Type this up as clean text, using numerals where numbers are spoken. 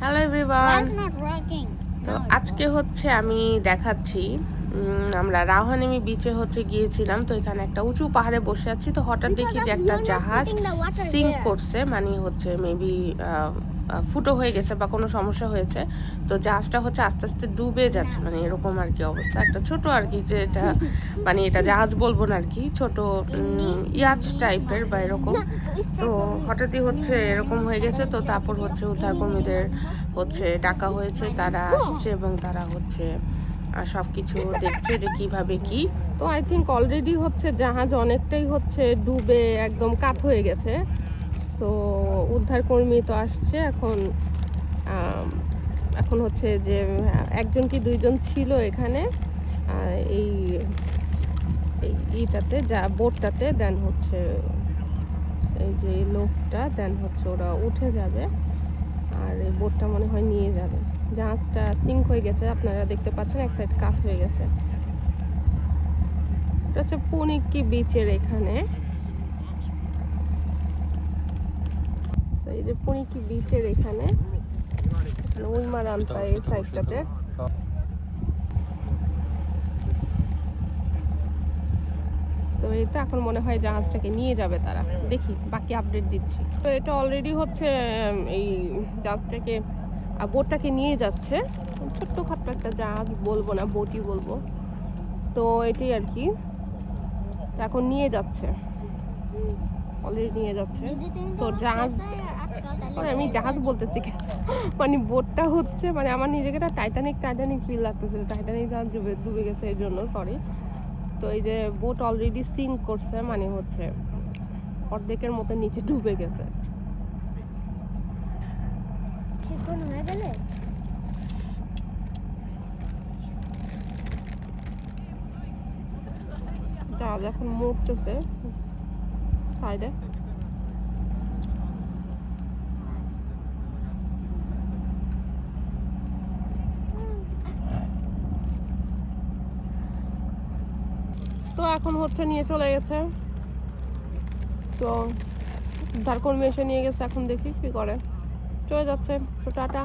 Hello everyone. তো আজকে হচ্ছে আমি দেখাচ্ছি আমরা রাহানেমি বিচে হচ্ছে গিয়েছিলাম। তো এখানে একটা উঁচু পাহাড়ে বসে আছি। তো হঠাৎ দেখি যে একটা জাহাজ সিঙ্ক করছে, মানে হচ্ছে মেবি ফুটো হয়ে গেছে বা কোনো সমস্যা হয়েছে। তো জাহাজটা হচ্ছে আস্তে আস্তে ডুবে যাচ্ছে, মানে এরকম আর কি অবস্থা। একটা ছোট আর কি, যে এটা মানে এটা জাহাজ বলবো না আর কি, ছোট ইয়াচ টাইপের বা এরকম। তো হঠাৎই হচ্ছে এরকম হয়ে গেছে। তো তারপর হচ্ছে উদ্ধারকর্মীদের হচ্ছে ডাকা হয়েছে, তারা আসছে এবং তারা হচ্ছে সব কিছু দেখছে যে কিভাবে কি। তো আই থিঙ্ক অলরেডি হচ্ছে জাহাজ অনেকটাই হচ্ছে ডুবে একদম কাত হয়ে গেছে। তো উদ্ধারকর্মী তো আসছে এখন। এখন হচ্ছে যে একজন কি দুইজন ছিল এখানে এই এইটাতে, যা বোটটাতে, দেন হচ্ছে এই যে লোকটা, দেন হচ্ছে ওরা উঠে যাবে আর এই বোটটা মনে হয় নিয়ে যাবে। জাহাজটা সিঙ্ক হয়ে গেছে, আপনারা দেখতে পাচ্ছেন এক সাইড কাত হয়ে গেছে। এটা হচ্ছে পুনিকি বিচের এখানে, এই যে পুনিকি বিচের এখানে উইমারান্তা এই সাইডটাতে। তো এটা এখন মনে হয় জাহাজটাকে নিয়ে যাবে তারা, দেখি বাকি আপডেট দিচ্ছি। তো এটা অলরেডি হচ্ছে এই জাহাজটাকে বোটটাকে নিয়ে যাচ্ছে। ছোট্টখাট্ট একটা জাহাজ বলবো না, বোটই বলবো। তো এটাই আর কি, এখন নিয়ে যাচ্ছে, অলরেডি নিয়ে যাচ্ছে। তো জাহাজ, আমি জাহাজ বলতেছি মানে বোটটা হচ্ছে, মানে আমার নিজেকে একটা টাইটানিক ফিল লাগতেছিল। টাইটানিক জাহাজ ডুবে গেছে এর জন্য সরি। তো এই যে বোট অলরেডি সিঙ্ক করছে, মানে হচ্ছে অর্ধেকের মতো নিচে ডুবে গেছে। জাহাজ এখন মুড়তেছে সাইডে। তো এখন হচ্ছে নিয়ে চলে গেছে। তো উদ্ধারকর্মী এসে নিয়ে গেছে, এখন দেখি কি করে। চলে যাচ্ছে। তো টাটা।